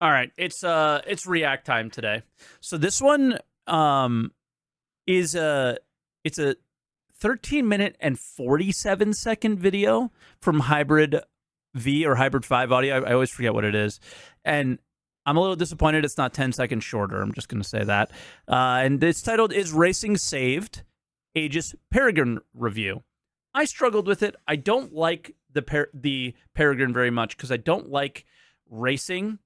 All right, it's react time today. So this one is it's a 13 minute and 47-second video from Hybrid V or Hybrid 5 audio. I always forget what it is. And I'm a little disappointed it's not 10 seconds shorter. I'm just going to say that. And it's titled Is Racing Saved? Aegis Peregrine Review. I struggled with it. I don't like the Peregrine very much because I don't like racing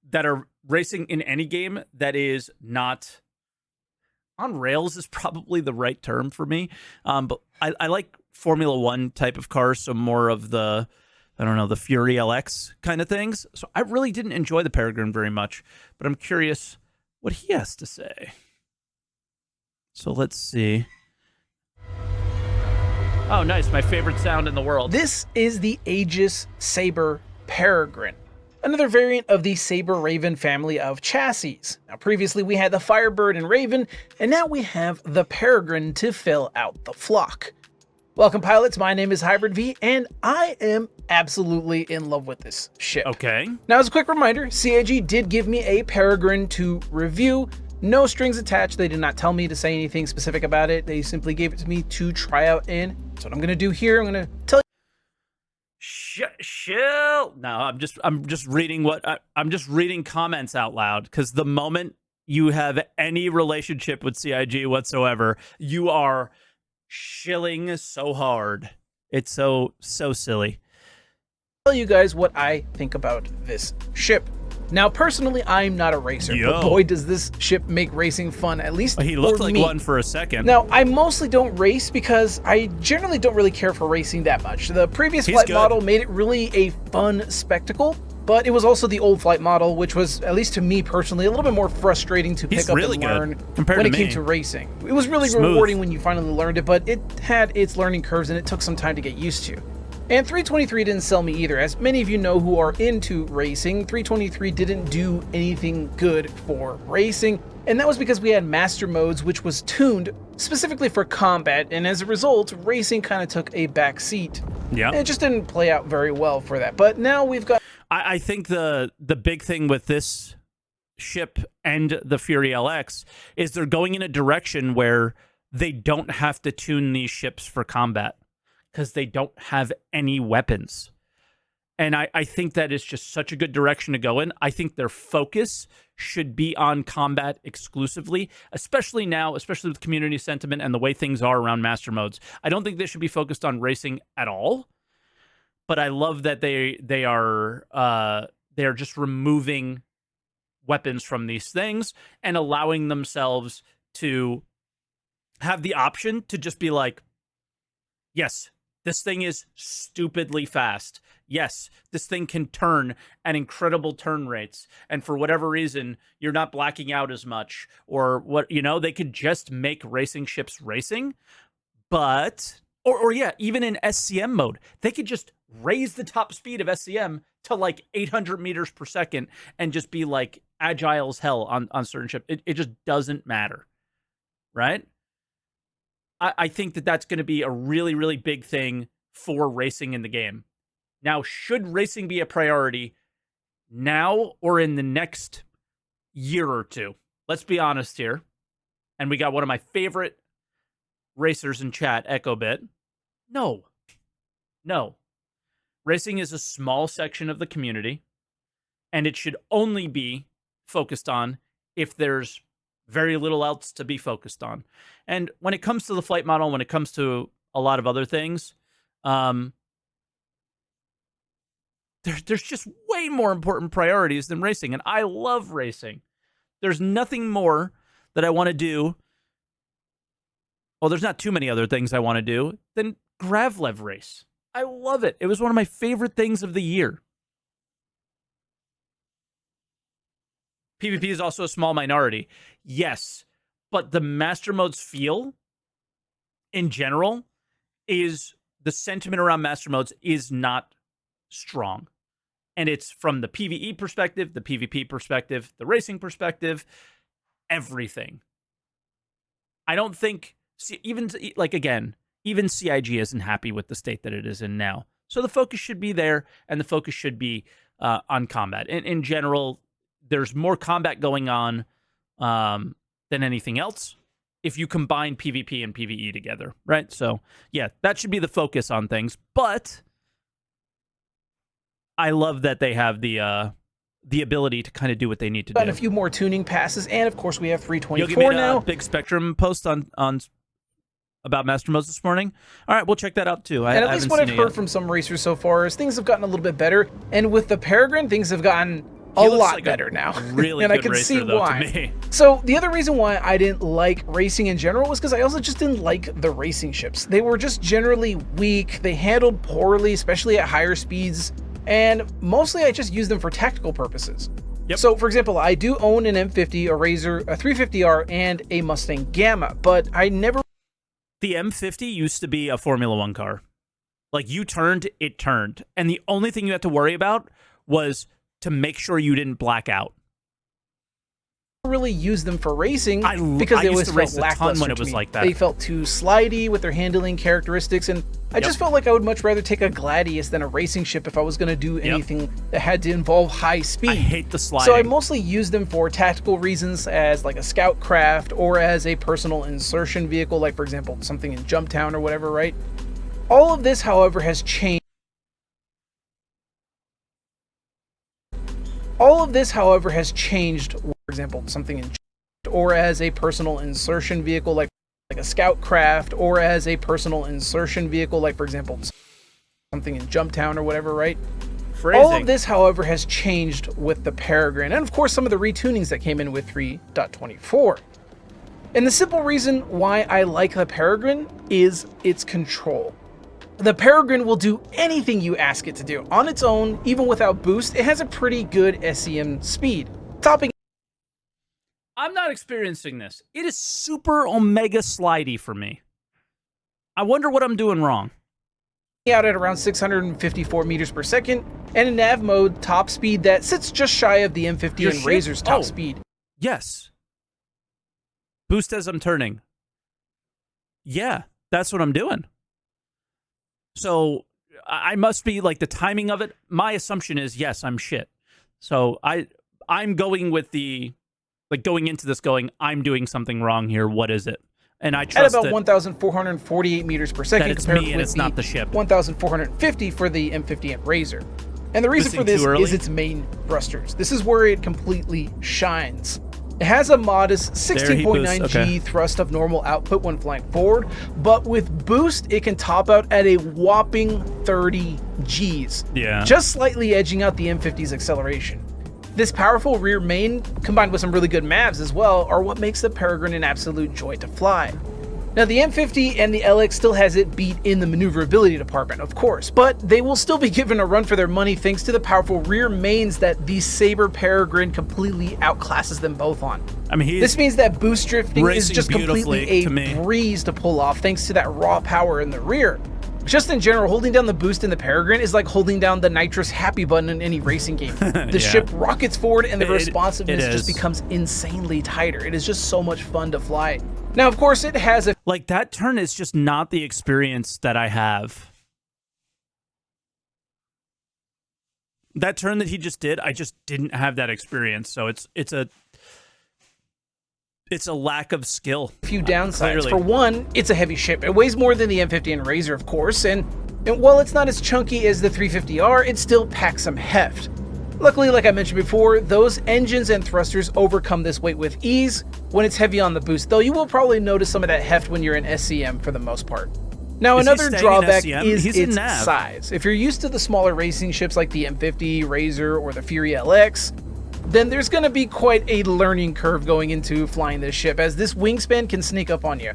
that are racing in any game that is not on rails is probably the right term for me. But I like Formula One type of cars, so more of the, I don't know, the Fury LX kind of things. So I really didn't enjoy the Peregrine very much, but I'm curious what he has to say. So let's see. Oh, nice. My favorite sound in the world. This is the Aegis Saber Peregrine, another variant of the Saber Raven family of chassis. Now, previously we had the Firebird and Raven, and now we have the Peregrine to fill out the flock. Welcome, pilots. My name is Hybrid V, and I am absolutely in love with this ship. Okay. Now, as a quick reminder, CIG did give me a Peregrine to review. No strings attached. They did not tell me to say anything specific about it. They simply gave it to me to try out in. That's what I'm going to do here. I'm going to tell you. Chill. No, I'm just reading I'm just reading comments out loud, because the moment you have any relationship with CIG whatsoever, you are shilling so hard. It's so silly. Tell you guys what I think about this ship. Now, personally, I'm not a racer, but boy, does this ship make racing fun, at least he looked like me. One for a second. Now, I mostly don't race because I generally don't really care for racing that much. The previous flight model made it really a fun spectacle, but it was also the old flight model, which was, at least to me personally, a little bit more frustrating to pick up and learn when it came to racing. It was really rewarding when you finally learned it, but it had its learning curves and it took some time to get used to. And 323 didn't sell me either. As many of you know who are into racing, 323 didn't do anything good for racing, and that was because we had master modes, which was tuned specifically for combat, and as a result, racing kind of took a back seat. Yeah. It just didn't play out very well for that. But now we've got... I think the big thing with this ship and the Fury LX is they're going in a direction where they don't have to tune these ships for combat, because they don't have any weapons. And I think that is just such a good direction to go in. I think their focus should be on combat exclusively, especially now, especially with community sentiment and the way things are around master modes. I don't think they should be focused on racing at all. But I love that they are just removing weapons from these things and allowing themselves to have the option to just be like, yes, this thing is stupidly fast. Yes, this thing can turn at incredible turn rates. And for whatever reason, you're not blacking out as much. Or what, they could just make racing ships racing. But, or yeah, even in SCM mode, they could just raise the top speed of SCM to like 800 meters per second and just be like agile as hell on certain ships. It just doesn't matter. Right? I think that that's going to be a really, really big thing for racing in the game. Now, should racing be a priority now or in the next year or two? Let's be honest here. And we got one of my favorite racers in chat, EchoBit. No. Racing is a small section of the community, and it should only be focused on if there's very little else to be focused on. And when it comes to the flight model, when it comes to a lot of other things, there's just way more important priorities than racing. And I love racing. There's nothing more that I want to do. Well, there's not too many other things I want to do than Gravlev race. I love it. It was one of my favorite things of the year. PvP is also a small minority. Yes, but the master modes feel, in general, is the sentiment around master modes is not strong. And it's from the PvE perspective, the PvP perspective, the racing perspective, everything. I don't think, even CIG isn't happy with the state that it is in now. So the focus should be there, and the focus should be on combat. In general, there's more combat going on than anything else if you combine PvP and PvE together, right? So, yeah, that should be the focus on things. But I love that they have the ability to kind of do what they need to do. And a few more tuning passes, and of course we have 324 You'll give me now. A big Spectrum post on about Master Modes this morning. All right, we'll check that out too. And at least what I've heard from some racers so far is things have gotten a little bit better, and with the Peregrine, things have gotten a lot better now. Really and good I can racer, see though, why. to me. So the other reason why I didn't like racing in general was because I also just didn't like the racing ships. They were just generally weak. They handled poorly, especially at higher speeds, and mostly I just used them for tactical purposes. Yep. So, for example, I do own an M50, a Razor, a 350R, and a Mustang Gamma, but I never... The M50 used to be a Formula One car. Like, you turned, it turned. And the only thing you had to worry about was to make sure you didn't black out. Really use them for racing because they always felt felt lackluster when it was me. like that. They felt too slidey with their handling characteristics, and I just felt like I would much rather take a Gladius than a racing ship if I was going to do anything that had to involve high speed. I hate the sliding. So I mostly used them for tactical reasons, as like a scout craft or as a personal insertion vehicle, like for example something in Jumptown or whatever, right? All of this, however, has changed. All of this, however, has changed, for example, something in or as a personal insertion vehicle, like a scout craft, or as a personal insertion vehicle, like for example, something in Jumptown or whatever, right? Phrasing. All of this, however, has changed with the Peregrine, and of course some of the retunings that came in with 3.24. And the simple reason why I like the Peregrine is its control. The Peregrine will do anything you ask it to do. On its own, even without boost, it has a pretty good SEM speed. Topping I'm not experiencing this. It is super omega slidey for me. I wonder what I'm doing wrong. Out at around 654 meters per second, and in nav mode, top speed that sits just shy of the M50 and Razor's top speed. Yes. Boost as I'm turning. Yeah, that's what I'm doing. So I must be like the timing of it. My assumption is yes, I'm shit. So I'm going with the going into this going, I'm doing something wrong here. What is it? And I trust at about 1,448 meters per second compared me and with it's not the ship. 1,450 for the M50 and Razor. And the reason for this is its main thrusters. This is where it completely shines. It has a modest 16.9 G thrust of normal output when flying forward, but with boost, it can top out at a whopping 30 Gs. Yeah. Just slightly edging out the M50's acceleration. This powerful rear main, combined with some really good mavs as well, are what makes the Peregrine an absolute joy to fly. Now the M50 and the LX still has it beat in the maneuverability department, of course, but they will still be given a run for their money thanks to the powerful rear mains that the Sabre Peregrine completely outclasses them both on. I mean, this means that boost drifting is just completely a breeze to pull off thanks to that raw power in the rear. Just in general, holding down the boost in the Peregrine is like holding down the nitrous happy button in any racing game. The ship rockets forward and the responsiveness just becomes insanely tighter. It is just so much fun to fly. Now, of course, it has a... Like, that turn is just not the experience that I have. That turn that he just did, I just didn't have that experience. So it's a lack of skill. A few downsides. Clearly. For one, it's a heavy ship. It weighs more than the M50 and Razor, of course, and while it's not as chunky as the 350R, it still packs some heft. Luckily, like I mentioned before, those engines and thrusters overcome this weight with ease when it's heavy on the boost, though you will probably notice some of that heft when you're in SCM for the most part. Now, another drawback is its size. If you're used to the smaller racing ships like the M50, Razor, or the Fury LX, then there's going to be quite a learning curve going into flying this ship, as this wingspan can sneak up on you.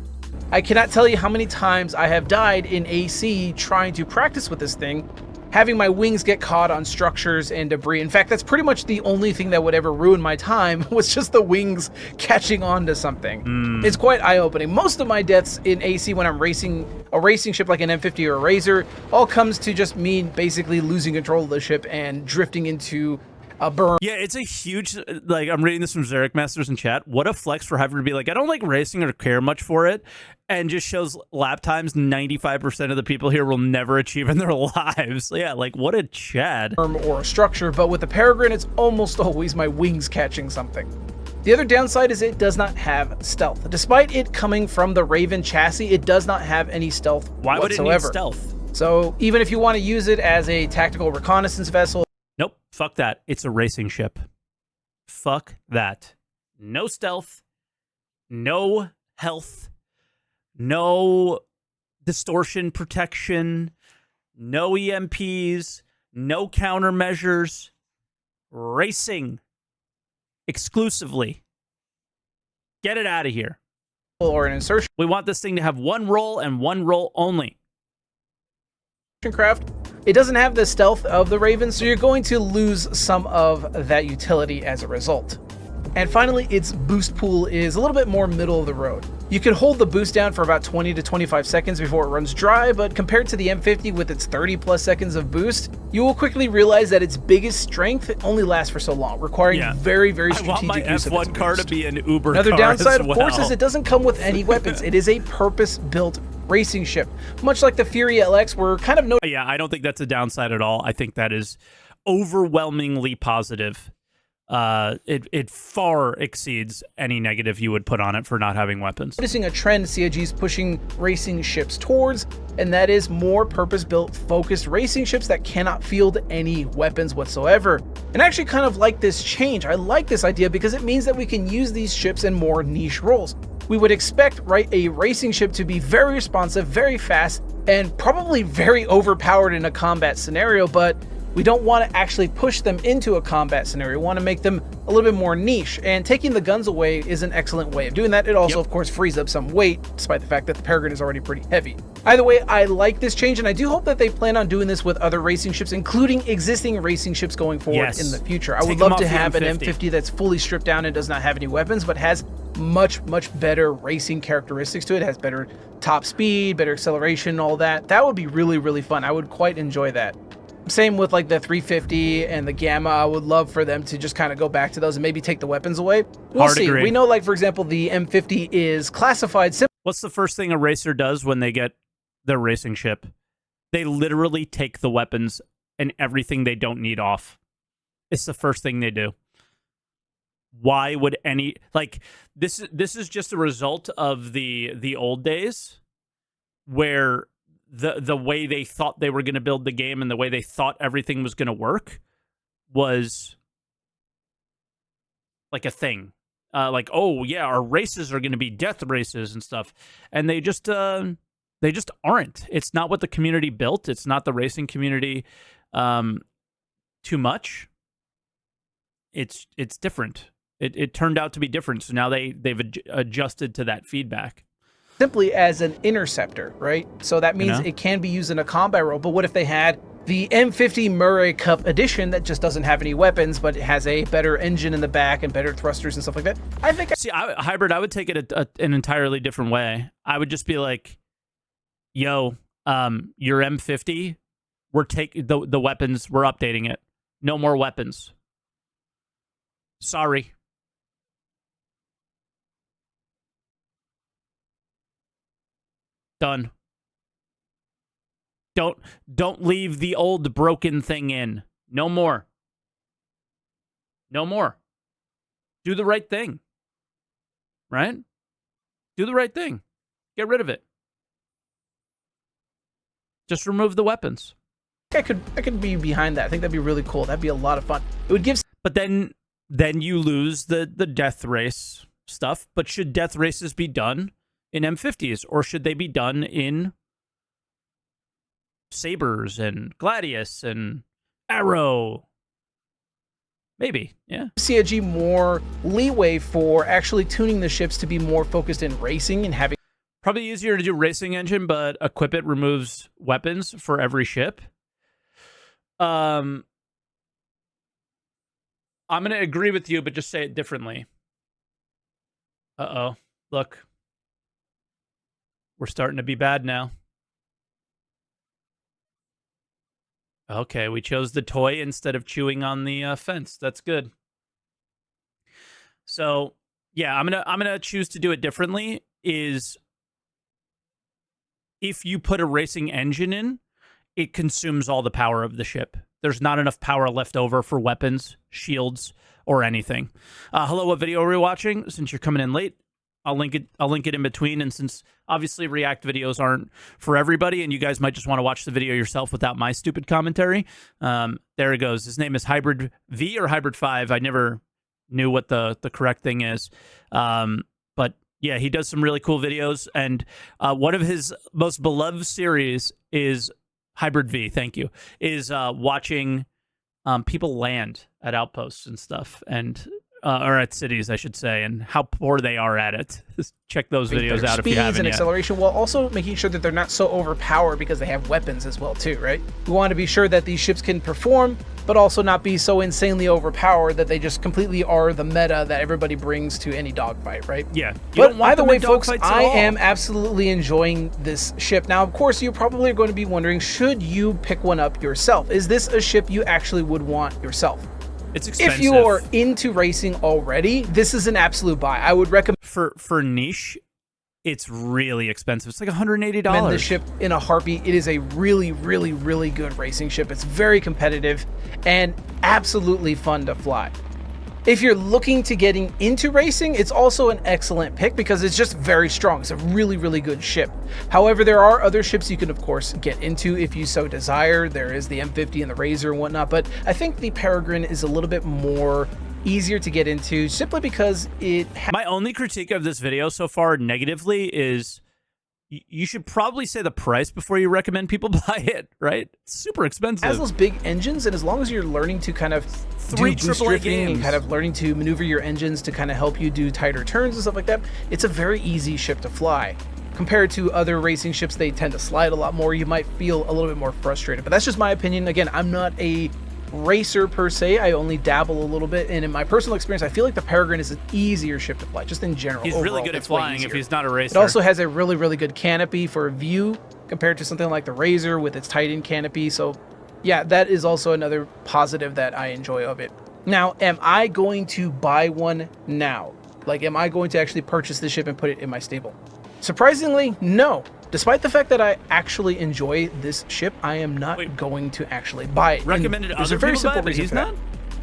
I cannot tell you how many times I have died in AC trying to practice with this thing, having my wings get caught on structures and debris. In fact, that's pretty much the only thing that would ever ruin my time, was just the wings catching on to something. It's quite eye-opening. Most of my deaths in AC when I'm racing a racing ship like an M50 or a Razor all comes to just me basically losing control of the ship and drifting into burn. Yeah, it's a huge, like, I'm reading this from Zarek Masters in chat. What a flex for Hyper to be like, I don't like racing or care much for it, and just shows lap times 95% of the people here will never achieve in their lives. Yeah, like, what a Chad. Or a structure, but with the Peregrine, it's almost always my wings catching something. The other downside is it does not have stealth. Despite it coming from the Raven chassis, it does not have any stealth Why would whatsoever. it need stealth? So even if you want to use it as a tactical reconnaissance vessel, nope, fuck that. It's a racing ship. Fuck that. No stealth, no health, no distortion protection, no EMPs, no countermeasures. Racing exclusively. Get it out of here. or an insertion We want this thing to have one roll and one roll only. craft. It doesn't have the stealth of the Raven, so you're going to lose some of that utility as a result. And finally, its boost pool is a little bit more middle of the road. You can hold the boost down for about 20 to 25 seconds before it runs dry, but compared to the M50 with its 30 plus seconds of boost, you will quickly realize that its biggest strength only lasts for so long, requiring very, very strategic use of its F1 car boost. to be an Uber Another car downside, as of course, well. is it doesn't come with any weapons. It is a purpose-built racing ship. Much like the Fury LX, we're kind of Yeah, I don't think that's a downside at all. I think that is overwhelmingly positive. It far exceeds any negative you would put on it for not having weapons. noticing a trend CIG's pushing racing ships towards, and that is more purpose-built, focused racing ships that cannot field any weapons whatsoever. And I actually kind of like this change. I like this idea because it means that we can use these ships in more niche roles. We would expect, right, a racing ship to be very responsive, very fast, and probably very overpowered in a combat scenario, but we don't want to actually push them into a combat scenario. We want to make them a little bit more niche, and taking the guns away is an excellent way of doing that. It also, of course, frees up some weight, despite the fact that the Peregrine is already pretty heavy. Either way, I like this change, and I do hope that they plan on doing this with other racing ships, including existing racing ships going forward in the future. I would love to have an M50 that's fully stripped down and does not have any weapons, but has much better racing characteristics to it. It has better top speed, better acceleration, all that. That would be really fun. I would quite enjoy that. Same with like the 350 and the Gamma. I would love for them to just kind of go back to those and maybe take the weapons away. We'll see. We know, like, for example, the M50 is classified. What's the first thing a racer does when they get their racing ship? They literally take the weapons and everything they don't need off. It's the first thing they do. Why would any, like, this is just a result of the old days where the way they thought they were going to build the game and the way they thought everything was going to work was like a thing. Like, oh yeah, our races are going to be death races and stuff, and they just aren't. It's not what the community built. It's not the racing community. Too much. It's different. It turned out to be different. So now they've adjusted to that feedback. Simply as an interceptor, right? So that means it can be used in a combat role. But what if they had the M50 Murray Cup edition that just doesn't have any weapons, but it has a better engine in the back and better thrusters and stuff like that? I think hybrid. I would take it an entirely different way. I would just be like, "Yo, your M50, we're taking the weapons. We're updating it. No more weapons. Sorry." Done. Don't leave the old broken thing in. No more. No more. Do the right thing. Right? Do the right thing. Get rid of it. Just remove the weapons. I could be behind that. I think that'd be really cool. That'd be a lot of fun. It would give. But then you lose the death race stuff. But should death races be done in M50s, or should they be done in Sabres and Gladius and Arrow? Maybe, yeah. CIG more leeway for actually tuning the ships to be more focused in racing and having. Probably easier to do racing engine, but equip it removes weapons for every ship. I'm going to agree with you, but just say it differently. Uh-oh. Look. We're starting to be bad now. Okay, we chose the toy instead of chewing on the fence. That's good. So yeah, I'm gonna choose to do it differently. Is if you put a racing engine in, it consumes all the power of the ship. There's not enough power left over for weapons, shields, or anything. Hello, what video are we watching? Since you're coming in late, I'll link it in between. And since obviously React videos aren't for everybody, and you guys might just want to watch the video yourself without my stupid commentary, there it goes. His name is Hybrid V or Hybrid 5. I never knew what the correct thing is. But yeah, he does some really cool videos. And one of his most beloved series is Hybrid V, thank you, is watching people land at outposts and stuff, and or at cities, I should say, and how poor they are at it. Just check those videos out if you haven't and yet. Acceleration, while also making sure that they're not so overpowered because they have weapons as well too, right? We want to be sure that these ships can perform, but also not be so insanely overpowered that they just completely are the meta that everybody brings to any dogfight, right? Yeah. But either way, folks, I am absolutely enjoying this ship. Now, of course, you probably are going to be wondering, should you pick one up yourself? Is this a ship you actually would want yourself? It's expensive. If you are into racing already, this is an absolute buy. I would recommend for niche. It's really expensive. It's like $180. The ship in a heartbeat. It is a really, really, really good racing ship. It's very competitive and absolutely fun to fly. If you're looking to getting into racing, it's also an excellent pick because it's just very strong. It's a really, really good ship. However, there are other ships you can, of course, get into if you so desire. There is the M50 and the Razor and whatnot, but I think the Peregrine is a little bit more easier to get into simply because it... My only critique of this video so far negatively is you should probably say the price before you recommend people buy it, right? It's super expensive. It has those big engines, and as long as you're learning to kind of three AAA games and kind of learning to maneuver your engines to kind of help you do tighter turns and stuff like that, it's a very easy ship to fly. Compared to other racing ships, they tend to slide a lot more. You might feel a little bit more frustrated, but that's just my opinion. Again, I'm not a racer per se. I only dabble a little bit, and in my personal experience, I feel like the Peregrine is an easier ship to fly, just in general. He's really good at flying if he's not a racer. It also has a really, really good canopy for a view compared to something like the Razor with its Titan canopy. So yeah, that is also another positive that I enjoy of it. Now, am I going to buy one now? Like, am I going to actually purchase this ship and put it in my stable? Surprisingly, no. Despite the fact that I actually enjoy this ship, I am not going to actually buy it. Recommended other people buy it, but he's not?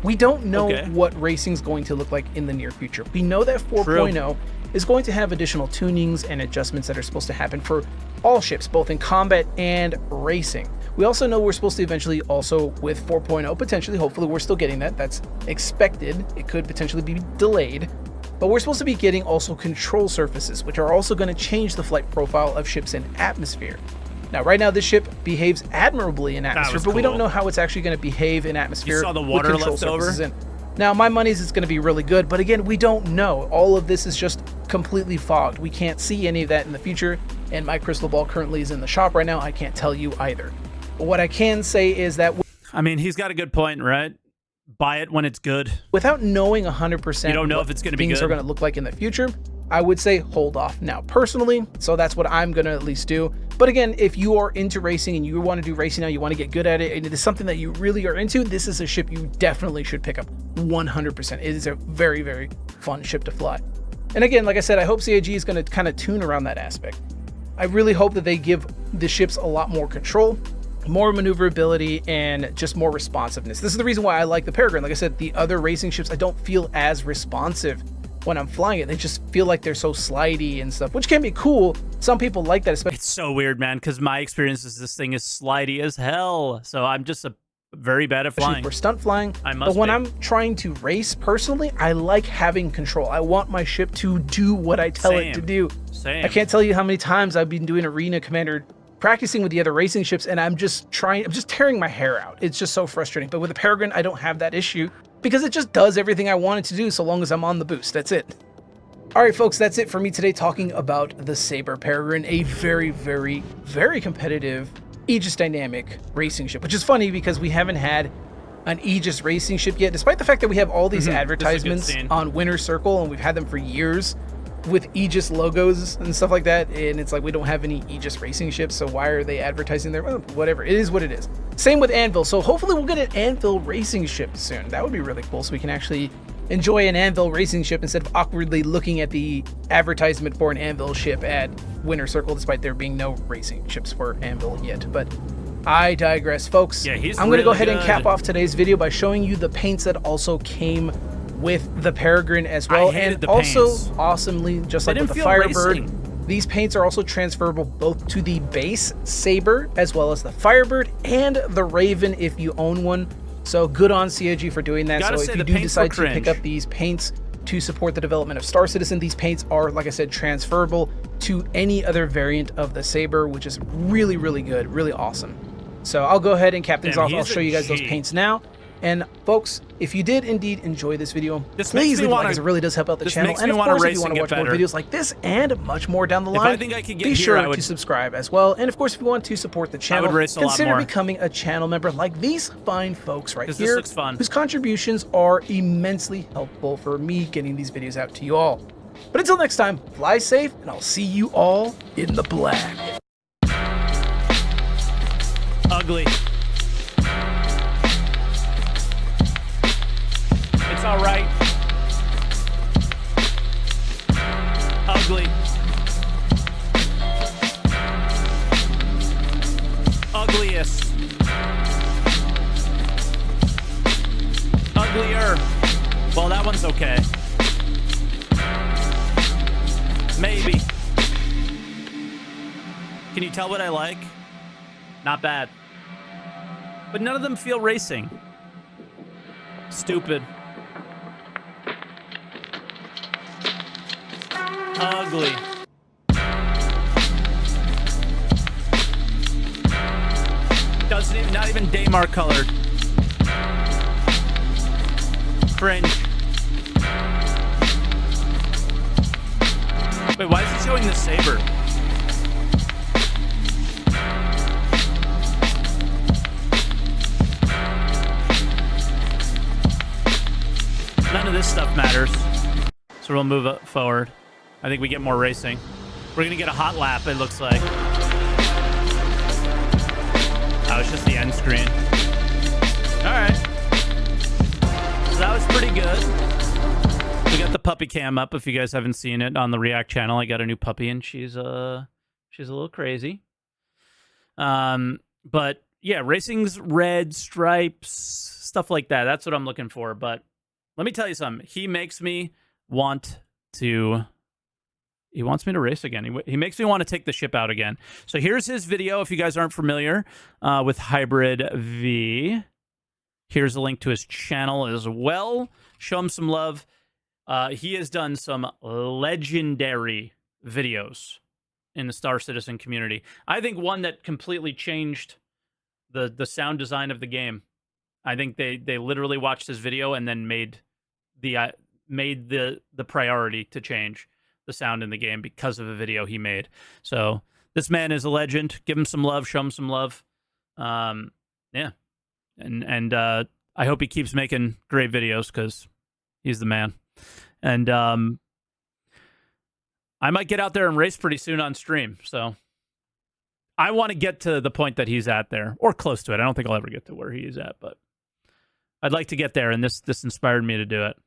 We don't know what racing's going to look like in the near future. We know that 4.0 is going to have additional tunings and adjustments that are supposed to happen for all ships, both in combat and racing. We also know we're supposed to eventually also with 4.0, potentially, hopefully we're still getting that. That's expected. It could potentially be delayed. But we're supposed to be getting also control surfaces, which are also going to change the flight profile of ships in atmosphere. Now, right now, this ship behaves admirably in atmosphere, but we don't know how it's actually going to behave in atmosphere. You saw the water left over? Now, my money is it's going to be really good, but again, we don't know. All of this is just completely fogged. We can't see any of that in the future, and my crystal ball currently is in the shop right now. I can't tell you either. But what I can say is that... I mean, he's got a good point, right? Buy it when it's good. Without knowing 100% you don't know if it's going to be good. Things are going to look like in the future, I would say hold off now personally. So that's what I'm going to at least do. But again, if you are into racing and you want to do racing now, you want to get good at it, and it is something that you really are into, this is a ship you definitely should pick up 100%. It is a very, very fun ship to fly. And again, like I said, I hope CAG is going to kind of tune around that aspect. I really hope that they give the ships a lot more control, more maneuverability, and just more responsiveness. This is the reason why I like the Peregrine. Like I said, the other racing ships, I don't feel as responsive when I'm flying it. They just feel like they're so slidey and stuff, which can be cool. Some people like that, especially. It's so weird, man, because my experience is this thing is slidey as hell. So I'm just very bad at flying. For stunt flying. But when I'm trying to race, personally, I like having control. I want my ship to do what I tell it to do. Same. I can't tell you how many times I've been doing Arena Commander practicing with the other racing ships, and I'm just tearing my hair out. It's just so frustrating. But with the Peregrine, I don't have that issue because it just does everything I want it to do so long as I'm on the boost. That's it. All right, folks, that's it for me today talking about the Saber Peregrine, a very, very, very competitive Aegis dynamic racing ship, which is funny because we haven't had an Aegis racing ship yet, despite the fact that we have all these advertisements on Winner's Circle, and we've had them for years. with Aegis logos and stuff like that, and it's like we don't have any Aegis racing ships, so why are they advertising their whatever? It is what it is. Same with Anvil, so hopefully we'll get an Anvil racing ship soon. That would be really cool, so we can actually enjoy an Anvil racing ship instead of awkwardly looking at the advertisement for an Anvil ship at Winter Circle, despite there being no racing ships for Anvil yet. But I digress, folks. Yeah, he's I'm going to go really ahead and good. cap off today's video by showing you the paints that also came with the Peregrine as well, and also paints. Awesomely, just like with the Firebird, these paints are also transferable both to the base Saber as well as the Firebird and the Raven if you own one. So good on CIG for doing that. So if you do decide to pick up these paints to support the development of Star Citizen, these paints are, like I said, transferable to any other variant of the Saber, which is really, really good, really awesome. So I'll go ahead and cap things off. I'll show you guys those paints now. And folks, if you did indeed enjoy this video, please leave a like, because it really does help out the channel. And of course, if you want to watch more videos like this and much more down the line, be sure to subscribe as well. And of course, if you want to support the channel, consider becoming a channel member like these fine folks right here, whose contributions are immensely helpful for me getting these videos out to you all. But until next time, fly safe, and I'll see you all in the black. Ugly. It's all right. Ugly. Ugliest. Uglier. Well, that one's okay. Maybe. Can you tell what I like? Not bad. But none of them feel racing. Stupid. Ugly. Doesn't even, not even Daymar colored. Cringe. Wait, why is he showing the Saber? None of this stuff matters. So we'll move it forward. I think we get more racing. We're going to get a hot lap, it looks like. Oh, it's just the end screen. All right. So that was pretty good. We got the puppy cam up. If you guys haven't seen it on the React channel, I got a new puppy, and she's a little crazy. But yeah, racing's red stripes, stuff like that. That's what I'm looking for. But let me tell you something. He makes me want to... He wants me to race again. He makes me want to take the ship out again. So here's his video. If you guys aren't familiar with Hybrid V, here's a link to his channel as well. Show him some love. He has done some legendary videos in the Star Citizen community. I think one that completely changed the sound design of the game. I think they literally watched his video and then made the priority to change the sound in the game because of a video he made. So this man is a legend. Give him some love. Show him some love. Yeah. And I hope he keeps making great videos because he's the man. And I might get out there and race pretty soon on stream. So I want to get to the point that he's at there, or close to it. I don't think I'll ever get to where he is at, but I'd like to get there, and this inspired me to do it.